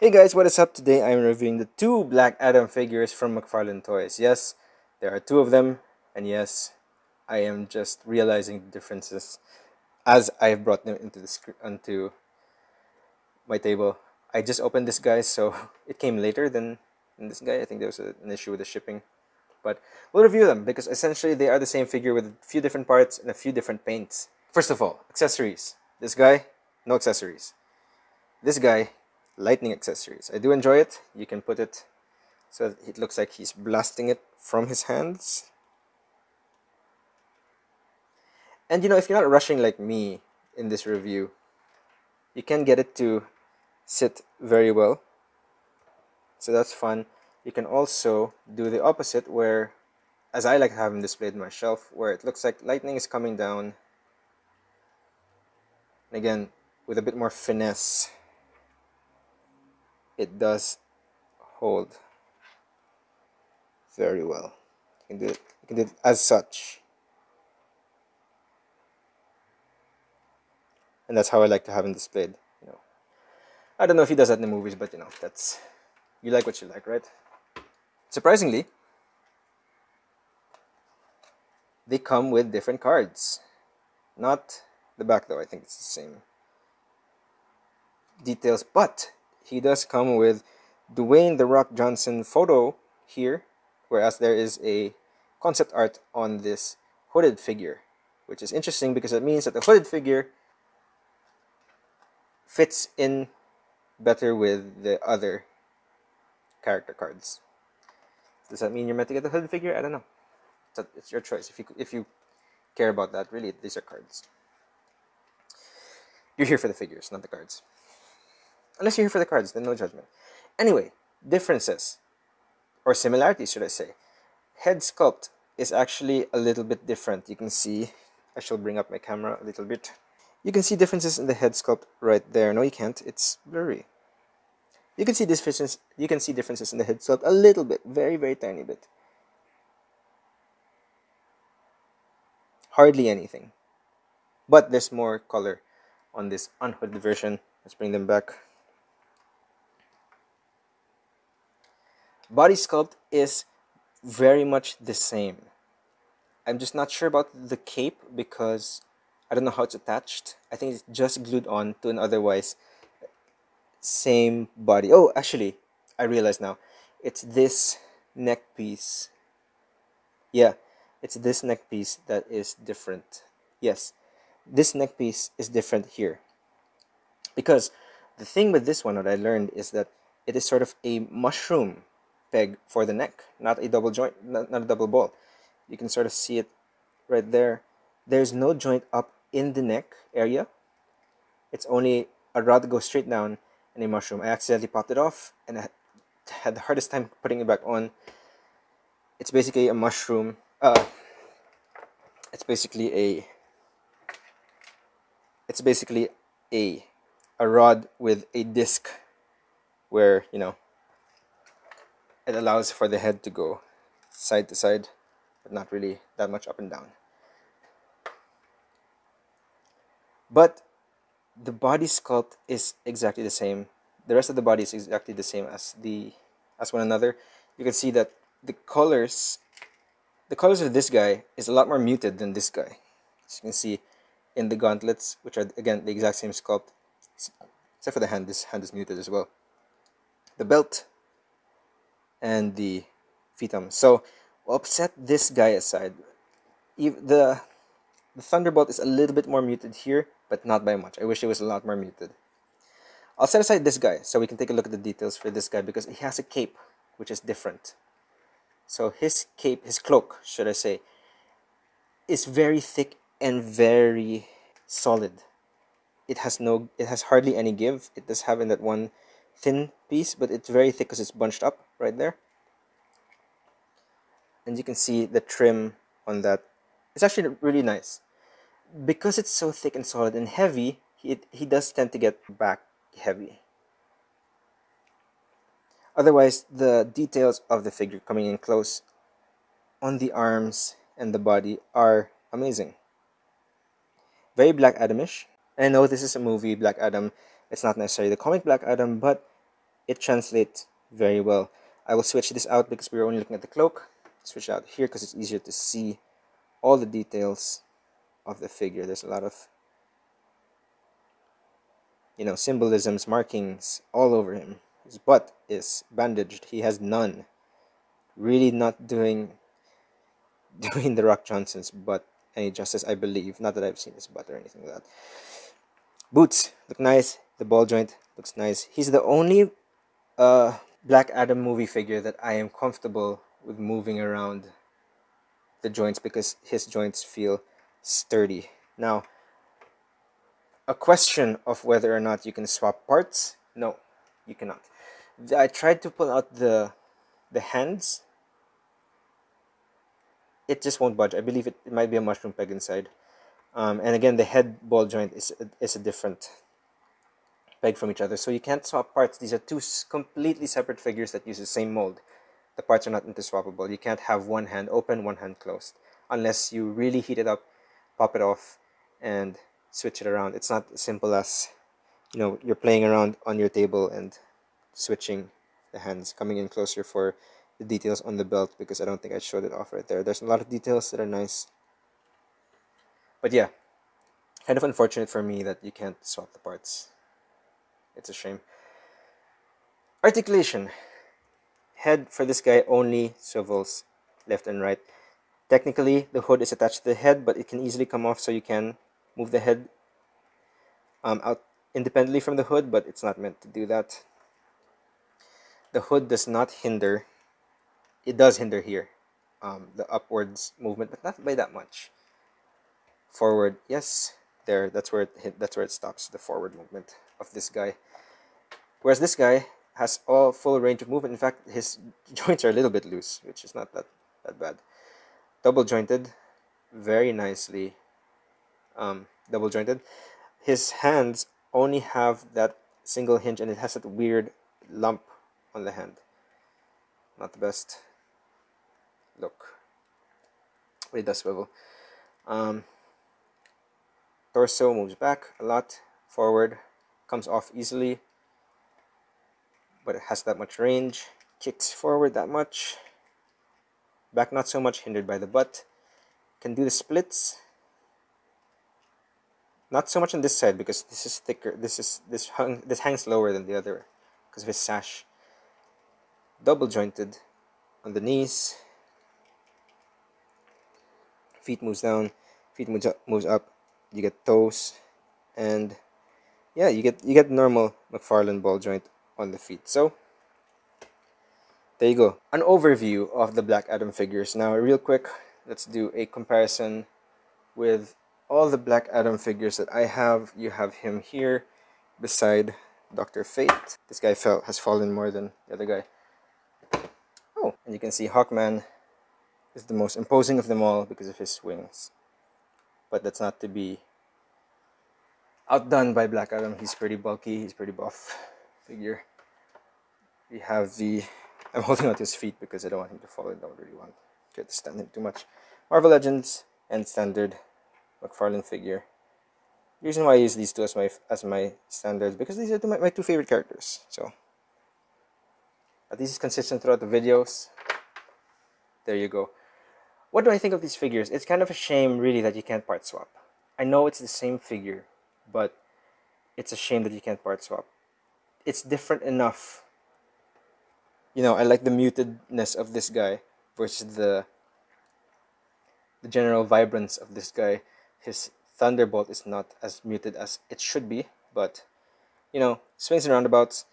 Hey guys, what is up? Today I'm reviewing the two Black Adam figures from Mcfarlane Toys. Yes, there are two of them, and yes, I am just realizing the differences as I've brought them into onto my table. I just opened this guy, so it came later than this guy. I think there was an issue with the shipping, but we'll review them because essentially they are the same figure with a few different parts and a few different paints. First of all, accessories. This guy, no accessories. This guy, lightning accessories. I do enjoy it. You can put it so that it looks like he's blasting it from his hands. And if you're not rushing like me in this review, you can get it to sit very well. So that's fun. You can also do the opposite where, as I like to have them displayed on my shelf, where it looks like lightning is coming down. And again, with a bit more finesse, it does hold very well. You can do it as such. And that's how I like to have him displayed. I don't know if he does that in the movies, but that's, you like what you like, right? Surprisingly, they come with different cards. Not the back though, I think it's the same details, but he does come with Dwayne "The Rock" Johnson photo here, whereas there is a concept art on this hooded figure, which is interesting because it means that the hooded figure fits in better with the other character cards. Does that mean you're meant to get the hooded figure? I don't know. It's your choice. If you care about that, really, these are cards. You're here for the figures, not the cards. Unless you're here for the cards, then no judgment. Anyway, differences, or similarities, should I say. Head sculpt is actually a little bit different. You can see, I shall bring up my camera a little bit. You can see differences in the head sculpt right there. No, you can't. It's blurry. You can see differences. You can see differences in the head sculpt a little bit, very, very tiny bit. Hardly anything. But there's more color on this unhooded version. Let's bring them back. Body sculpt is very much the same. I'm just not sure about the cape because I don't know how it's attached. I think it's just glued on to an otherwise same body. Oh, actually, I realize now. It's this neck piece. Yeah, it's this neck piece that is different. Yes, this neck piece is different here. Because the thing with this one, what I learned is that it is sort of a mushroom peg for the neck, not a double joint, not a double ball. You can sort of see it right there. There's no joint up in the neck area. It's only a rod that goes straight down and a mushroom. I accidentally popped it off and I had the hardest time putting it back on. It's basically a mushroom. It's basically a rod with a disc where it allows for the head to go side to side, but not really that much up and down. But the body sculpt is exactly the same. The rest of the body is exactly the same as one another. You can see that the colors of this guy is a lot more muted than this guy. As you can see in the gauntlets, which are again the exact same sculpt, except for the hand. This hand is muted as well. The belt and the fetum. So we'll set this guy aside. The Thunderbolt is a little bit more muted here, but not by much. I wish it was a lot more muted. I'll set aside this guy so we can take a look at the details for this guy because he has a cape, which is different. So his cape, his cloak, should I say, is very thick and very solid. It has hardly any give. It does have in that one thin piece, but it's very thick because it's bunched up right there. And you can see the trim on that. It's actually really nice. Because it's so thick and solid and heavy, he does tend to get back heavy. Otherwise, the details of the figure coming in close on the arms and the body are amazing. Very Black Adamish. And I know this is a movie, Black Adam. It's not necessarily the comic Black Adam, but it translates very well. I will switch this out because we were only looking at the cloak. Switch out here because it's easier to see all the details of the figure. There's a lot of, you know, symbolisms, markings all over him. His butt is bandaged. He has none. Really not doing the Rock Johnson's butt any justice, I believe. Not that I've seen his butt or anything like that. Boots look nice. The ball joint looks nice. He's the only Black Adam movie figure that I am comfortable with moving around the joints because his joints feel sturdy. Now, a question of whether or not you can swap parts. No, you cannot. I tried to pull out the hands. It just won't budge. I believe it might be a mushroom peg inside. And again, the head ball joint is a different peg from each other. So you can't swap parts. These are two completely separate figures that use the same mold. The parts are not interswappable. You can't have one hand open, one hand closed. Unless you really heat it up, pop it off, and switch it around. It's not as simple as, you know, you're playing around on your table and switching the hands, coming in closer for the details on the belt, because I don't think I showed it off right there. There's a lot of details that are nice. But yeah, kind of unfortunate for me that you can't swap the parts. It's a shame. Articulation. Head for this guy only swivels left and right. Technically, the hood is attached to the head, but it can easily come off, so you can move the head out independently from the hood, but it's not meant to do that. The hood does not hinder. It does hinder here, the upwards movement, but not by that much. Forward, yes, there. That's where it stops, the forward movement of this guy. Whereas this guy has all full range of movement. In fact, his joints are a little bit loose, which is not that bad. Double jointed, very nicely double jointed. His hands only have that single hinge, and it has that weird lump on the hand. Not the best look. But it does swivel. Torso moves back a lot, forward, comes off easily, but it has that much range. Kicks forward that much. Back not so much, hindered by the butt. Can do the splits. Not so much on this side because this is thicker. This hangs lower than the other because of his sash. Double jointed on the knees. Feet moves down. Feet moves up. You get toes, and yeah, you get normal Mcfarlane ball joint on the feet. So there you go, an overview of the Black Adam figures. Now, real quick, let's do a comparison with all the Black Adam figures that I have. You have him here beside Dr. Fate. This guy has fallen more than the other guy. Oh, and you can see Hawkman is the most imposing of them all because of his wings. But that's not to be outdone by Black Adam. He's pretty bulky, he's pretty buff figure. We have I'm holding on to his feet because I don't want him to fall. I don't really want to stand him too much. Marvel Legends and standard Mcfarlane figure. The reason why I use these two as my standards, because these are my two favorite characters. So at least it's consistent throughout the videos. There you go. What do I think of these figures? It's kind of a shame, really, that you can't part swap. I know it's the same figure, but it's a shame that you can't part swap. It's different enough. You know, I like the mutedness of this guy versus the general vibrance of this guy. His Thunderbolt is not as muted as it should be, but, you know, swings and roundabouts.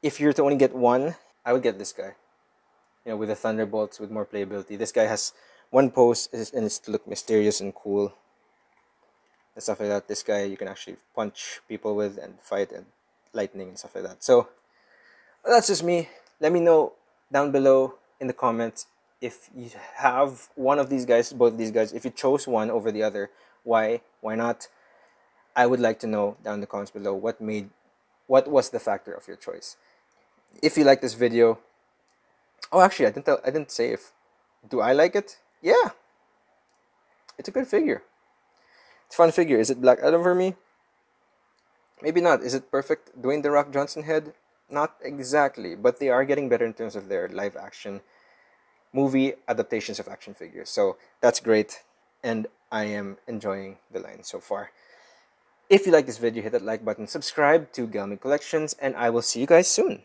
If you were to only get one, I would get this guy. You know, with the Thunderbolts, with more playability. This guy has one pose, and it's to look mysterious and cool and stuff like that. This guy you can actually punch people with and fight and lightning and stuff like that. So that's just me. Let me know down below in the comments if you have one of these guys, both of these guys. If you chose one over the other, why not? I would like to know down in the comments below what was the factor of your choice. If you like this video, oh, actually, I didn't say if do I like it. Yeah, it's a good figure. It's a fun figure. Is it Black Adam for me? Maybe not. Is it perfect Dwayne "The Rock" Johnson head? Not exactly, but they are getting better in terms of their live action movie adaptations of action figures. So that's great, and I am enjoying the line so far. If you like this video, hit that like button, subscribe to Gelmig Collections, and I will see you guys soon.